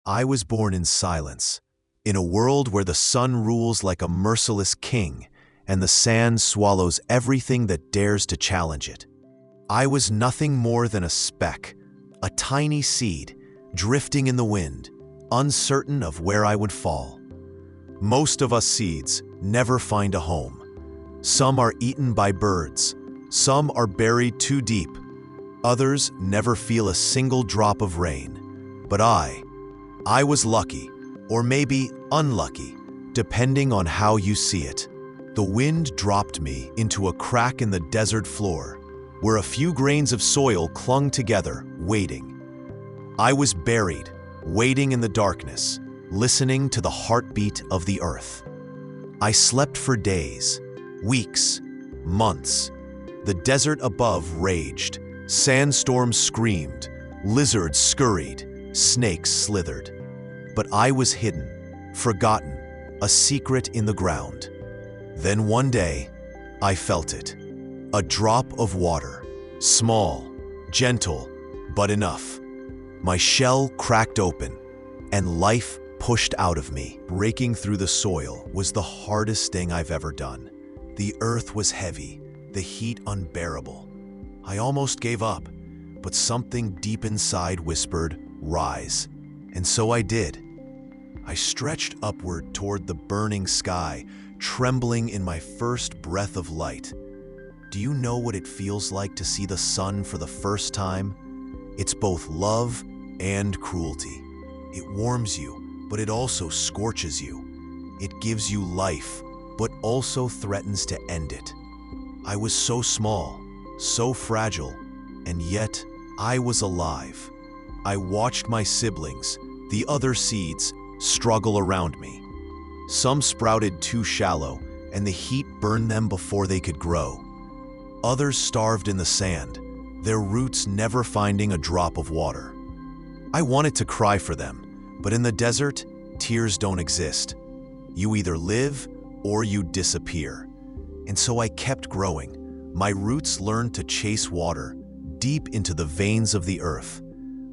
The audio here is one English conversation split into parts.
I was born in silence, in a world where the sun rules like a merciless king and the sand swallows everything that dares to challenge it. I was nothing more than a speck, a tiny seed, drifting in the wind, uncertain of where I would fall. Most of us seeds never find a home. Some are eaten by birds, some are buried too deep, others never feel a single drop of rain. But I was lucky, or maybe unlucky, depending on how you see it. The wind dropped me into a crack in the desert floor, where a few grains of soil clung together, waiting. I was buried, waiting in the darkness, listening to the heartbeat of the earth. I slept for days, weeks, months. The desert above raged, sandstorms screamed, lizards scurried, snakes slithered. But I was hidden, forgotten, a secret in the ground. Then one day, I felt it. A drop of water, small, gentle, but enough. My shell cracked open, and life pushed out of me. Breaking through the soil was the hardest thing I've ever done. The earth was heavy, the heat unbearable. I almost gave up, but something deep inside whispered, "Rise." And so I did. I stretched upward toward the burning sky, trembling in my first breath of light. Do you know what it feels like to see the sun for the first time? It's both love and cruelty. It warms you, but it also scorches you. It gives you life, but also threatens to end it. I was so small, so fragile, and yet I was alive. I watched my siblings, the other seeds, struggle around me. Some sprouted too shallow, and the heat burned them before they could grow. Others starved in the sand, their roots never finding a drop of water. I wanted to cry for them, but in the desert, tears don't exist. You either live or you disappear. And so I kept growing. My roots learned to chase water deep into the veins of the earth.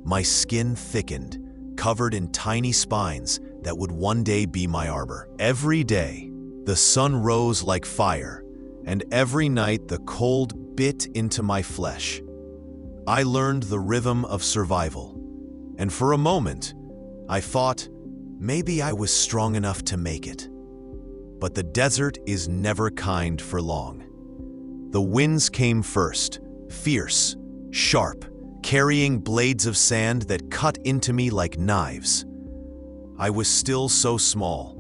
My skin thickened, covered in tiny spines that would one day be my arbor. Every day, the sun rose like fire, and every night the cold bit into my flesh. I learned the rhythm of survival, and for a moment, I thought maybe I was strong enough to make it. But the desert is never kind for long. The winds came first, fierce, sharp, carrying blades of sand that cut into me like knives. I was still so small,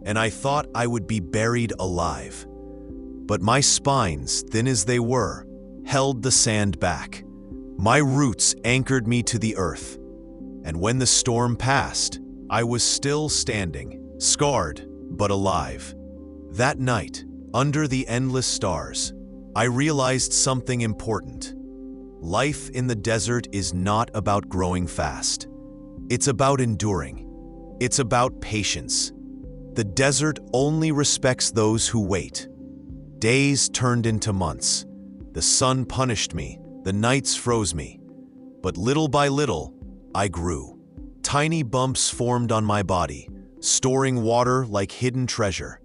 and I thought I would be buried alive. But my spines, thin as they were, held the sand back. My roots anchored me to the earth. And when the storm passed, I was still standing, scarred, but alive. That night, under the endless stars, I realized something important. Life in the desert is not about growing fast. It's about enduring. It's about patience. The desert only respects those who wait. Days turned into months. The sun punished me, the nights froze me. But little by little, I grew. Tiny bumps formed on my body, storing water like hidden treasure.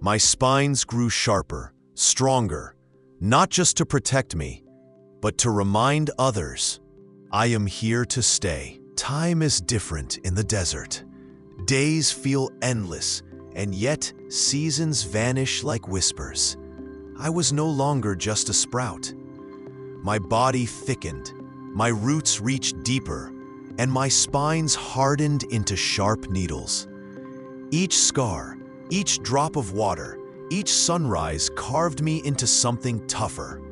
My spines grew sharper, stronger, not just to protect me, but to remind others, I am here to stay. Time is different in the desert. Days feel endless, and yet seasons vanish like whispers. I was no longer just a sprout. My body thickened, my roots reached deeper, and my spines hardened into sharp needles. Each scar, each drop of water, each sunrise carved me into something tougher.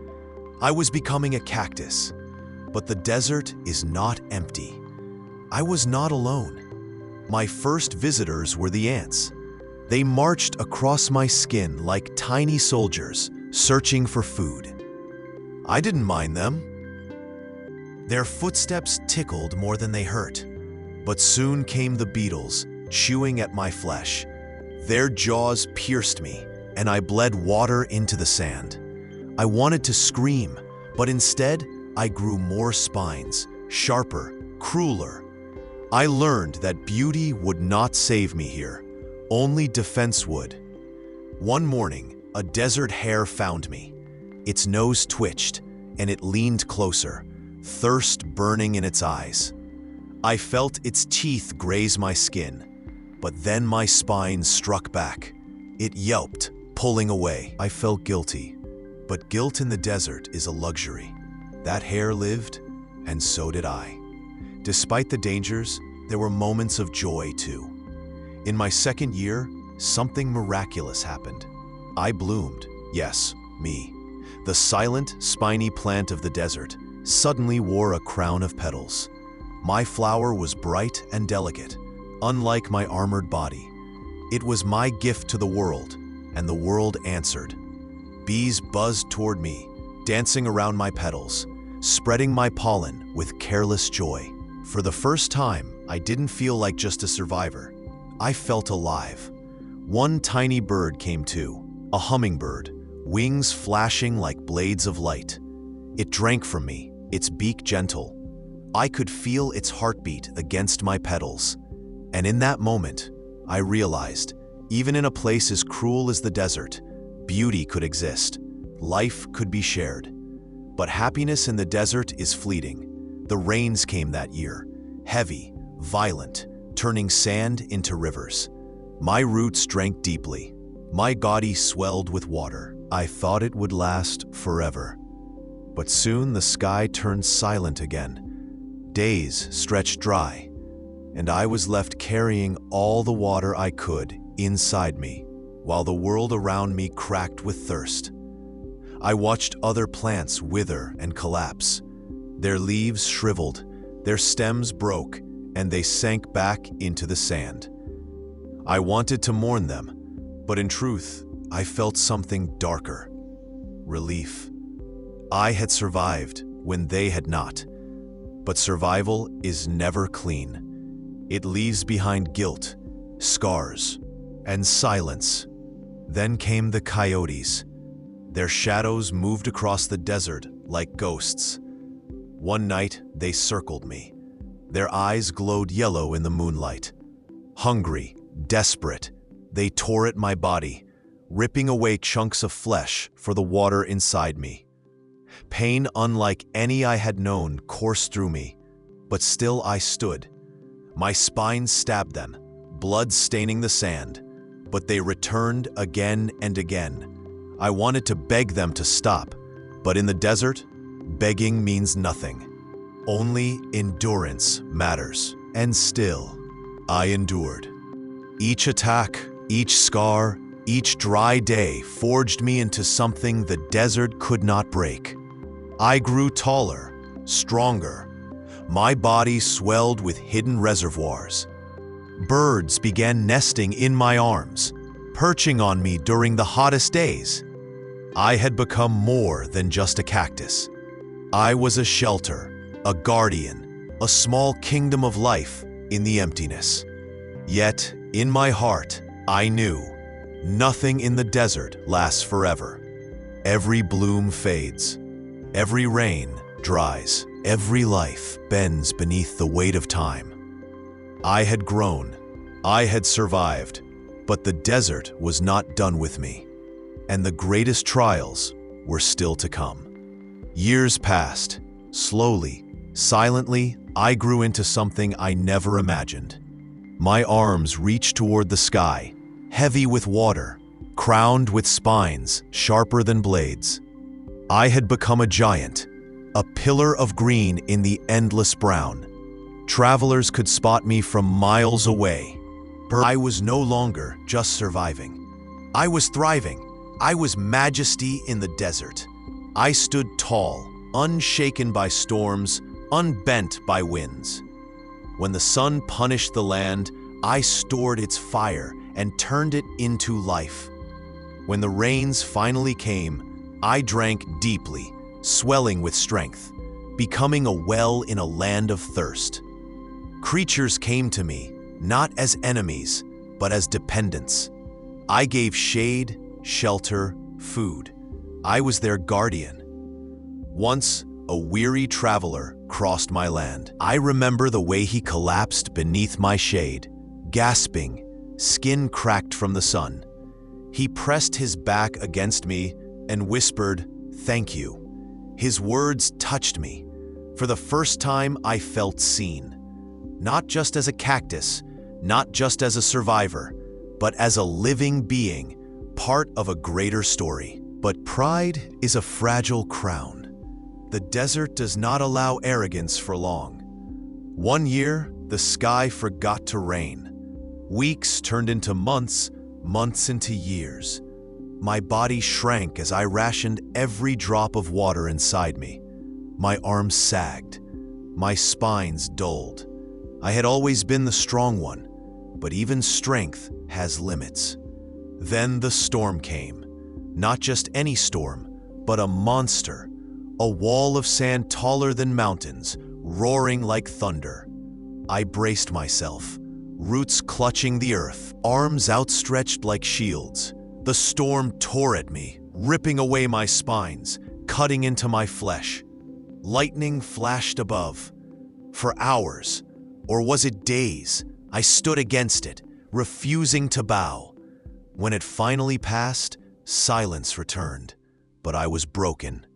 I was becoming a cactus, but the desert is not empty. I was not alone. My first visitors were the ants. They marched across my skin like tiny soldiers, searching for food. I didn't mind them. Their footsteps tickled more than they hurt. But soon came the beetles, chewing at my flesh. Their jaws pierced me, and I bled water into the sand. I wanted to scream, but instead, I grew more spines, sharper, crueler. I learned that beauty would not save me here, only defense would. One morning, a desert hare found me. Its nose twitched, and it leaned closer, thirst burning in its eyes. I felt its teeth graze my skin, but then my spine struck back. It yelped, pulling away. I felt guilty, but guilt in the desert is a luxury. That hare lived, and so did I. Despite the dangers, there were moments of joy too. In my second year, something miraculous happened. I bloomed, yes, me. The silent, spiny plant of the desert suddenly wore a crown of petals. My flower was bright and delicate, unlike my armored body. It was my gift to the world, and the world answered. Bees buzzed toward me, dancing around my petals, spreading my pollen with careless joy. For the first time, I didn't feel like just a survivor. I felt alive. One tiny bird came too, a hummingbird, wings flashing like blades of light. It drank from me, its beak gentle. I could feel its heartbeat against my petals. And in that moment, I realized, even in a place as cruel as the desert, beauty could exist. Life could be shared. But happiness in the desert is fleeting. The rains came that year, heavy, violent, turning sand into rivers. My roots drank deeply. My body swelled with water. I thought it would last forever. But soon the sky turned silent again. Days stretched dry, and I was left carrying all the water I could inside me, while the world around me cracked with thirst. I watched other plants wither and collapse. Their leaves shriveled, their stems broke, and they sank back into the sand. I wanted to mourn them, but in truth, I felt something darker. Relief. I had survived when they had not. But survival is never clean. It leaves behind guilt, scars, and silence. Then came the coyotes. Their shadows moved across the desert like ghosts. One night, they circled me. Their eyes glowed yellow in the moonlight. Hungry, desperate, they tore at my body, ripping away chunks of flesh for the water inside me. Pain unlike any I had known coursed through me, but still I stood. My spine stabbed them, blood staining the sand, but they returned again and again. I wanted to beg them to stop, but in the desert, begging means nothing. Only endurance matters. And still, I endured. Each attack, each scar, each dry day forged me into something the desert could not break. I grew taller, stronger. My body swelled with hidden reservoirs. Birds began nesting in my arms, perching on me during the hottest days. I had become more than just a cactus. I was a shelter, a guardian, a small kingdom of life in the emptiness. Yet, in my heart, I knew nothing in the desert lasts forever. Every bloom fades. Every rain dries. Every life bends beneath the weight of time. I had grown. I had survived. But the desert was not done with me. And the greatest trials were still to come. Years passed. Slowly, silently, I grew into something I never imagined. My arms reached toward the sky, heavy with water, crowned with spines sharper than blades. I had become a giant, a pillar of green in the endless brown. Travelers could spot me from miles away. I was no longer just surviving. I was thriving. I was majesty in the desert. I stood tall, unshaken by storms, unbent by winds. When the sun punished the land, I stored its fire and turned it into life. When the rains finally came, I drank deeply, swelling with strength, becoming a well in a land of thirst. Creatures came to me, not as enemies, but as dependents. I gave shade, shelter, food. I was their guardian. Once, a weary traveler crossed my land. I remember the way he collapsed beneath my shade, gasping, skin cracked from the sun. He pressed his back against me and whispered, "Thank you." His words touched me. For the first time, I felt seen. Not just as a cactus, not just as a survivor, but as a living being, part of a greater story. But pride is a fragile crown. The desert does not allow arrogance for long. One year, the sky forgot to rain. Weeks turned into months, months into years. My body shrank as I rationed every drop of water inside me. My arms sagged. My spines dulled. I had always been the strong one, but even strength has limits. Then the storm came. Not just any storm, but a monster. A wall of sand taller than mountains, roaring like thunder. I braced myself, roots clutching the earth, arms outstretched like shields. The storm tore at me, ripping away my spines, cutting into my flesh. Lightning flashed above. For hours, or was it days, I stood against it, refusing to bow. When it finally passed, silence returned, but I was broken.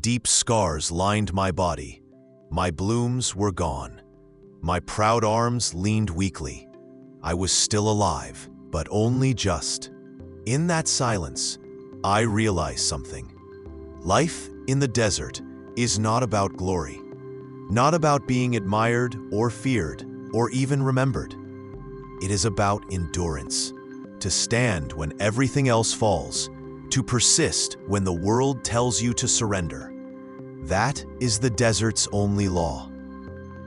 Deep scars lined my body. My blooms were gone. My proud arms leaned weakly. I was still alive, but only just. In that silence, I realized something. Life in the desert is not about glory, not about being admired or feared or even remembered. It is about endurance, to stand when everything else falls, to persist when the world tells you to surrender. That is the desert's only law.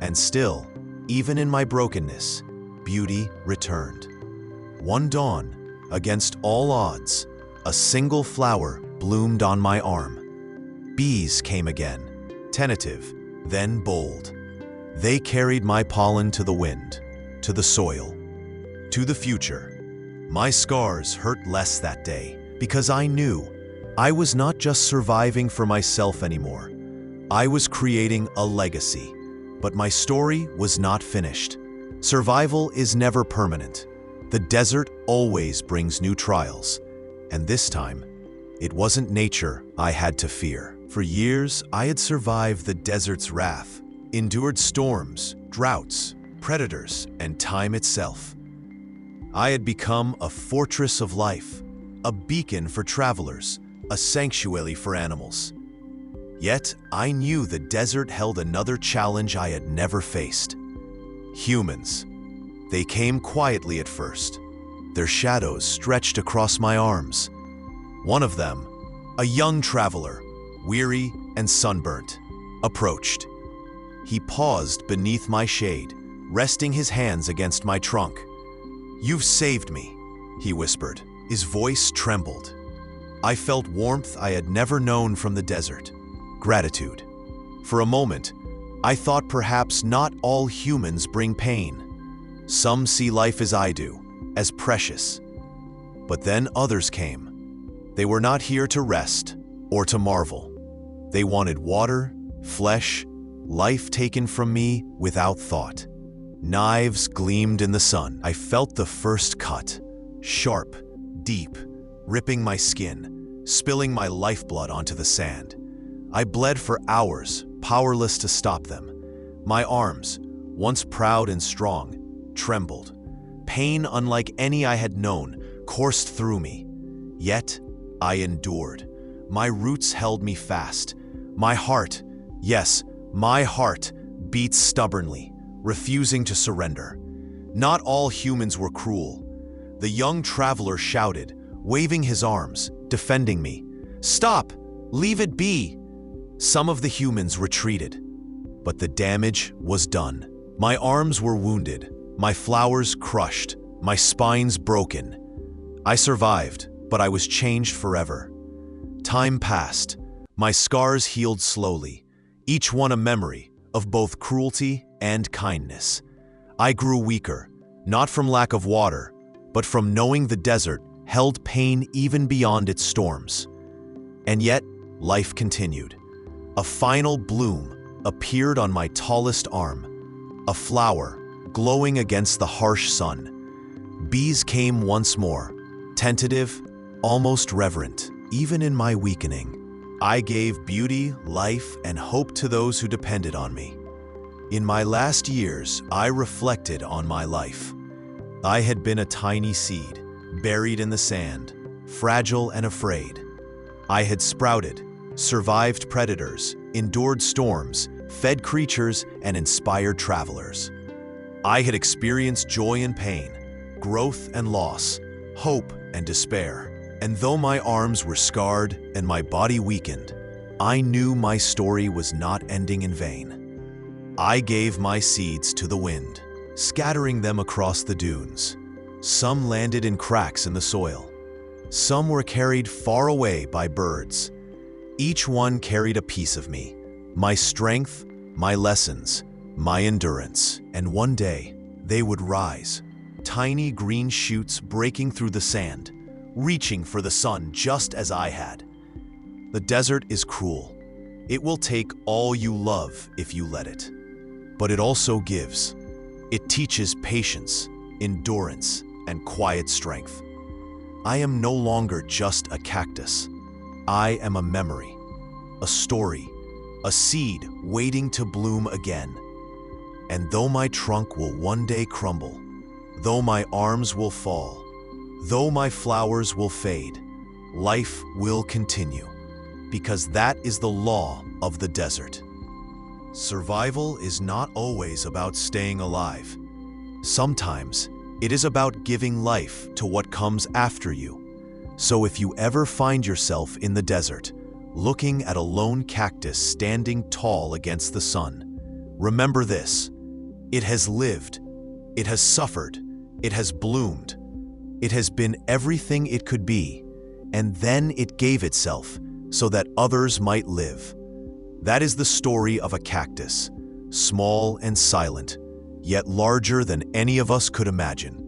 And still, even in my brokenness, beauty returned. One dawn, against all odds, a single flower bloomed on my arm. Bees came again, tentative, then bold. They carried my pollen to the wind, to the soil, to the future. My scars hurt less that day because I knew I was not just surviving for myself anymore. I was creating a legacy, but my story was not finished. Survival is never permanent. The desert always brings new trials, and this time, it wasn't nature I had to fear. For years, I had survived the desert's wrath, endured storms, droughts, predators, and time itself. I had become a fortress of life, a beacon for travelers, a sanctuary for animals. Yet, I knew the desert held another challenge I had never faced. Humans. They came quietly at first. Their shadows stretched across my arms. One of them, a young traveler, weary and sunburnt, approached. He paused beneath my shade, resting his hands against my trunk. "You've saved me," he whispered. His voice trembled. I felt warmth I had never known from the desert. Gratitude. For a moment, I thought perhaps not all humans bring pain. Some see life as I do, as precious. But then others came. They were not here to rest or to marvel. They wanted water, flesh, life taken from me without thought. Knives gleamed in the sun. I felt the first cut, sharp, deep, ripping my skin, spilling my lifeblood onto the sand. I bled for hours, powerless to stop them. My arms, once proud and strong, trembled. Pain unlike any I had known coursed through me. Yet, I endured. My roots held me fast. My heart, yes, my heart, beat stubbornly, refusing to surrender. Not all humans were cruel. The young traveler shouted, waving his arms, defending me. "Stop! Leave it be!" Some of the humans retreated, but the damage was done. My arms were wounded, my flowers crushed, my spines broken. I survived, but I was changed forever. Time passed. My scars healed slowly, each one a memory of both cruelty and kindness. I grew weaker, not from lack of water, but from knowing the desert held pain even beyond its storms. And yet, life continued. A final bloom, appeared on my tallest arm, a flower glowing against the harsh sun. Bees came once more, tentative, almost reverent. Even in my weakening, I gave beauty, life, and hope to those who depended on me. In my last years, I reflected on my life. I had been a tiny seed, buried in the sand, fragile and afraid. I had sprouted, survived predators, endured storms, fed creatures, and inspired travelers. I had experienced joy and pain, growth and loss, hope and despair. And though my arms were scarred and my body weakened, I knew my story was not ending in vain. I gave my seeds to the wind, scattering them across the dunes. Some landed in cracks in the soil. Some were carried far away by birds. Each one carried a piece of me, my strength, my lessons, my endurance. And one day, they would rise, tiny green shoots breaking through the sand, reaching for the sun just as I had. The desert is cruel. It will take all you love if you let it. But it also gives. It teaches patience, endurance, and quiet strength. I am no longer just a cactus. I am a memory, a story, a seed waiting to bloom again. And though my trunk will one day crumble, though my arms will fall, though my flowers will fade, life will continue, because that is the law of the desert. Survival is not always about staying alive. Sometimes it is about giving life to what comes after you. So if you ever find yourself in the desert, looking at a lone cactus standing tall against the sun, remember this: it has lived, it has suffered, it has bloomed. It has been everything it could be, and then it gave itself so that others might live. That is the story of a cactus, small and silent, yet larger than any of us could imagine.